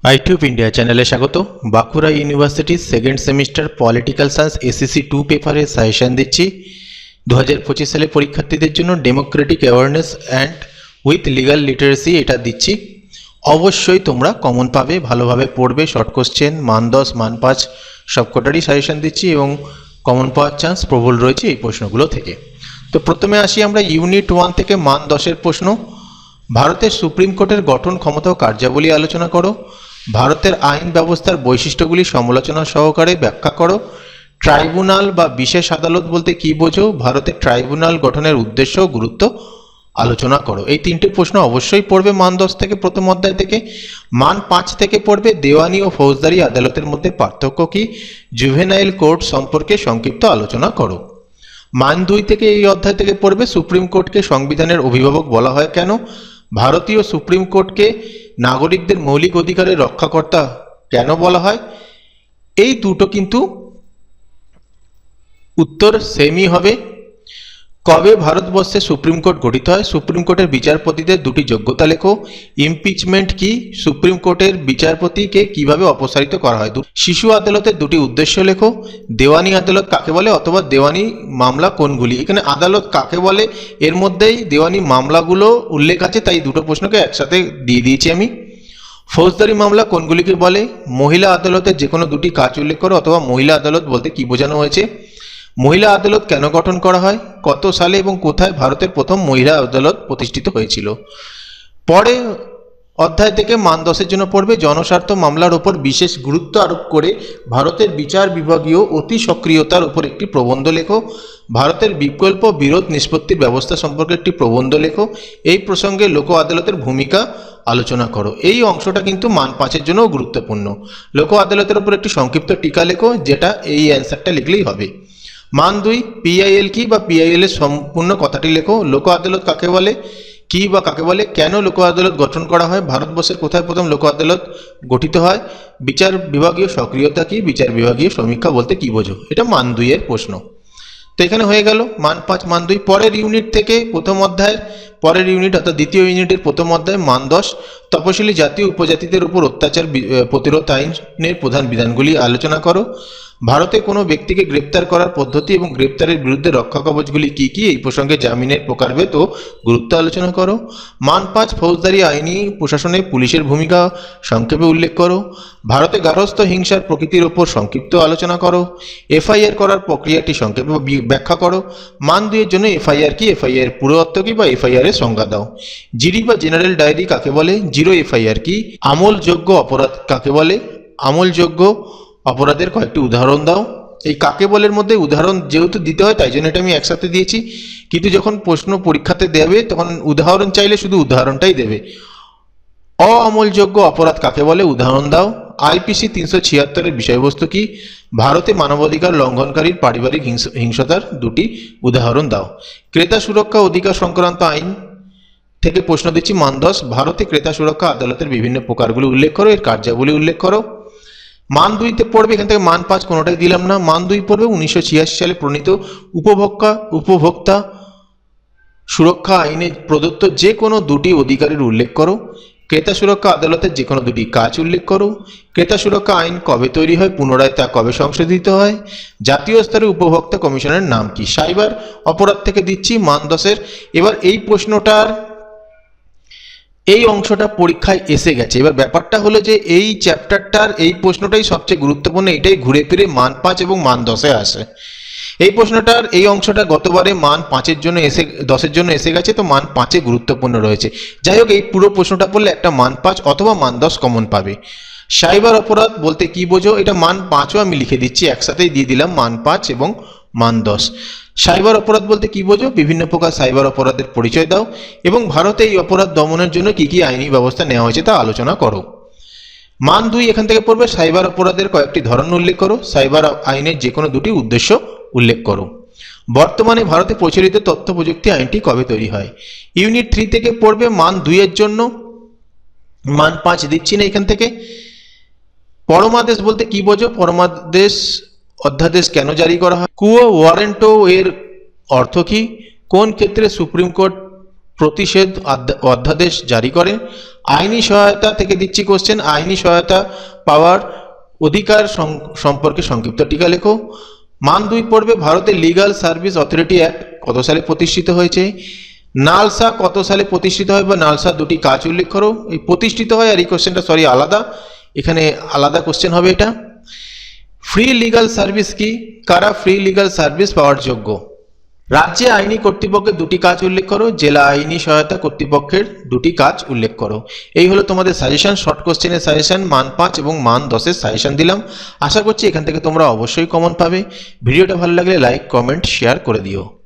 আইটিউব India চ্যানেলে স্বাগত। বাঁকুড়া ইউনিভার্সিটির second semester political science SSC 2 পেপারে সাজেশন দিচ্ছি 2025 সালে পরীক্ষার্থীদের জন্য Democratic awareness and with legal literacy এটা দিচ্ছি। অবশ্যই তোমরা কমন পাবে, ভালোভাবে পড়বে। শর্ট কোশ্চেন, মান 10 মান 5 সবকটারই সাজেশন দিচ্ছি এবং কমন পাওয়ার চান্স প্রবল রয়েছে এই প্রশ্নগুলো থেকে। তো প্রথমে আসি আমরা ইউনিট 1 থেকে মান 10-এর প্রশ্ন। ভারতের সুপ্রিম কোর্টের গঠন ক্ষমতা ও কার্যাবলী আলোচনা করো। ভারতের আইন ব্যবস্থার বৈশিষ্ট্যগুলি সমালোচনা সহকারে ব্যাখ্যা করো। ট্রাইব্যুনাল বা বিশেষ আদালত বলতে কি বোঝো? ভারতের ট্রাইব্যুনাল গঠনের উদ্দেশ্য ও গুরুত্ব আলোচনা করো। এই তিনটি প্রশ্ন অবশ্যই পড়বে মান 10 থেকে, প্রথম অধ্যায় থেকে। মান 5 থেকে পড়বে দেওয়ানি ও ফৌজদারি আদালতের মধ্যে পার্থক্য কি? জুভেনাইল কোর্ট সম্পর্কে সংক্ষিপ্ত আলোচনা করো। মান 2 থেকে এই অধ্যায় থেকে পড়বে সুপ্রিম কোর্টকে সংবিধানের অভিভাবক বলা হয় কেন? ভারতীয় সুপ্রিম কোর্টকে নাগরিকদের মৌলিক অধিকারের রক্ষাকর্তা কেন বলা হয়? এই দুটো কিন্তু উত্তর সেমই হবে। কবে ভারতবর্ষে সুপ্রিম কোর্ট গঠিত হয়? সুপ্রিম কোর্টের বিচারপতিদের দুটি যোগ্যতা লেখো। ইমপিচমেন্ট কি? সুপ্রিম কোর্টের বিচারপতিকে কিভাবে অপসারিত করা হয়? শিশু আদালতের দুটি উদ্দেশ্য লেখো। দেওয়ানি আদালত কাকে বলে অথবা দেওয়ানি মামলা কোনগুলি? এখানে আদালত কাকে বলে এর মধ্যেই দেওয়ানি মামলাগুলো উল্লেখ আছে, তাই দুটো প্রশ্নকে একসাথে দিয়ে দিয়েছি আমি। ফৌজদারি মামলা কোনগুলিকে বলে? মহিলা আদালতের যে কোনো দুটি কাজ উল্লেখ করো অথবা মহিলা আদালত বলতে কি বোঝানো হয়েছে? মহিলা আদালত কেন গঠন করা হয়? কত সালে এবং কোথায় ভারতের প্রথম মহিলা আদালত প্রতিষ্ঠিত হয়েছিল? পরে অধ্যায় থেকে মান 10-এর জন্য পড়বে জনস্বার্থ মামলার ওপর বিশেষ গুরুত্ব আরোপ করে ভারতের বিচার বিভাগীয় অতি সক্রিয়তার উপর একটি প্রবন্ধ লেখো। ভারতের বিকল্প বিরোধ নিষ্পত্তির ব্যবস্থা সম্পর্কে একটি প্রবন্ধ লেখো। এই প্রসঙ্গে লোক আদালতের ভূমিকা আলোচনা করো। এই অংশটা কিন্তু মান 5-এর জন্যও গুরুত্বপূর্ণ। লোক আদালতের উপর একটি সংক্ষিপ্ত টিকা লেখো, যেটা এই অ্যান্সারটা লিখলেই হবে। মান 2 পিআইএল কি বা পিআইএল এর সম্পূর্ণ কথাটি লেখো। লোক আদালত কাকে বলে, কি বা কাকে বলে, কেন লোক আদালত গঠন করা হয়, ভারতবর্ষের কোথায় প্রথম লোক আদালত গঠিত হয়, বিচার বিভাগীয় সক্রিয়তা কি, বিচার বিভাগীয় সমীক্ষা বলতে কি বোঝো? এটা মান 2-এর প্রশ্ন। তো এখানে হয়ে গেল মান 5 মান 2। পরের ইউনিট থেকে প্রথম অধ্যায়ের পরের ইউনিট অর্থাৎ দ্বিতীয় ইউনিটের প্রথম অধ্যায় মান 10 তপশিলি জাতি উপজাতিদের উপর অত্যাচার প্রতিরোধ আইনের প্রধান বিধানগুলি আলোচনা করো। ভারতে কোনো ব্যক্তিকে গ্রেপ্তার করার পদ্ধতি এবং গ্রেপ্তারের বিরুদ্ধে রক্ষা কবচগুলি কি কি, এই প্রসঙ্গে জামিনের প্রকারভেদ ও গুরুত্ব আলোচনা করো। মান 5 ফৌজদারি আইনি প্রশাসনে পুলিশের ভূমিকা সংক্ষেপে উল্লেখ করো। ভারতে গার্হস্থ্য হিংসার প্রকৃতির ওপর সংক্ষিপ্ত আলোচনা করো। এফআইআর করার প্রক্রিয়াটি সংক্ষেপে ব্যাখ্যা করো। মান 2-এর জন্য এফআইআর কি, এফআইআর পুরো অর্থ কি বা এফআইআর এর সংজ্ঞা দাও। জিডি বা জেনারেল ডায়েরি কাকে বলে? জিরো এফআইআর কি? আমলযোগ্য অপরাধ কাকে বলে? আমলযোগ্য অপরাধের কয়েকটি উদাহরণ দাও। এই কাকে বলের মধ্যে উদাহরণ যেহেতু দিতে হয় তাই জন্য এটা আমি একসাথে দিয়েছি, কিন্তু যখন প্রশ্ন পরীক্ষাতে দেবে তখন উদাহরণ চাইলে শুধু উদাহরণটাই দেবে। অআমলযোগ্য অপরাধ কাকে বলে? উদাহরণ দাও। আইপিসি 376-এর বিষয়বস্তু কি? ভারতে মানবাধিকার লঙ্ঘনকারীর পারিবারিক হিংসতার দুটি উদাহরণ দাও। ক্রেতা সুরক্ষা অধিকার সংক্রান্ত আইন থেকে প্রশ্ন দিচ্ছি মান 10। ভারতে ক্রেতা সুরক্ষা আদালতের বিভিন্ন প্রকারগুলি উল্লেখ করো, এর কার্যাবলী উল্লেখ করো। মান 2-তে পড়বে, এখান থেকে মান 5 কোনোটাই দিলাম না। মান 2 পড়বে 1986 সালে প্রণীত উপভোক্তা সুরক্ষা আইনে প্রদত্ত যে কোনো দুটি অধিকারের উল্লেখ করো। ক্রেতা সুরক্ষা আদালতের যে কোনো দুটি কাজ উল্লেখ করো। ক্রেতা সুরক্ষা আইন কবে তৈরি হয়, পুনরায় তা কবে সংশোধিত হয়? জাতীয় স্তরে উপভোক্তা কমিশনের নাম কি? সাইবার অপরাধ থেকে দিচ্ছি মান 10-এর। এবার এই প্রশ্নটার এই অংশটা পরীক্ষায় এসে গেছে। এবার ব্যাপারটা হলো যে এই চ্যাপ্টারটার এই প্রশ্নটাই সবচেয়ে গুরুত্বপূর্ণ, এটাই ঘুরে ফিরে মান 5 এবং মান 10-এ আসে। এই প্রশ্নটার এই অংশটা গতবারে মান 5-এর জন্য 10-এর জন্য এসে গেছে, তো মান 5-এ গুরুত্বপূর্ণ রয়েছে। যাই হোক, এই পুরো প্রশ্নটা পড়লে একটা মান 5 অথবা মান 10 কমন পাবে। সাইবার অপরাধ বলতে কি বোঝো? এটা মান 5ও আমি লিখে দিচ্ছি, একসাথেই দিয়ে দিলাম মান 5 এবং মান 10। সাইবার অপরাধ বলতে কি বোঝো? বিভিন্ন প্রকার সাইবার অপরাধের পরিচয় দাও এবং ভারতে এই অপরাধ দমনের জন্য কি কি আইনি ব্যবস্থা নেওয়া হয়েছে তা আলোচনা করো। মান 2 এখান থেকে পড়বে সাইবার অপরাধের কয়েকটি ধরন উল্লেখ করো। সাইবার আইনের যে কোনো দুটি উদ্দেশ্য উল্লেখ করো। বর্তমানে ভারতে প্রচলিত তথ্য প্রযুক্তি আইনটি কবে তৈরি হয়? ইউনিট 3 থেকে পড়বে মান 2-এর জন্য। মান 5 দিচ্ছি না এখান থেকে। পরমাদেশ বলতে কি বোঝো? পরমাদেশ অধ্যাদেশ কেন জারি করা হয়? কুও ওয়ারেন্টো এর অর্থ কি? কোন ক্ষেত্রে সুপ্রিম কোর্ট প্রতিষেধ অধ্যাদেশ জারি করে। আইনি সহায়তা থেকে দিচ্ছি কোশ্চেন, আইনি সহায়তা পাওয়ার অধিকার সম্পর্কে সংক্ষিপ্ত টিকা লেখো। মান 2 পড়বে ভারতের লিগাল সার্ভিস অথরিটি অ্যাক্ট কত সালে প্রতিষ্ঠিত হয়েছে। নালসা কত সালে প্রতিষ্ঠিত হয় বা নালসা দুটি কাজ উল্লেখ করো। এই প্রতিষ্ঠিত হয় আর এই কোশ্চেনটা আলাদা, এখানে আলাদা কোশ্চেন হবে এটা। ফ্রি লিগাল সার্ভিস কি, কারা ফ্রি লিগাল সার্ভিস পাওয়ার যোগ্য। রাজ্যে আইনি কর্তৃপক্ষের দুটি কাজ উল্লেখ করো, জেলা আইনি সহায়তা কর্তৃপক্ষের দুটি কাজ উল্লেখ করো। এই হলো তোমাদের সাজেশন, শর্ট কোশ্চেনের সাজেশন, মান 5 এবং মান 10-এর সাজেশন দিলাম। আশা করছি এখান থেকে তোমরা অবশ্যই কমন পাবে। ভিডিওটা ভালো লাগলে লাইক, কমেন্ট, শেয়ার করে দিও।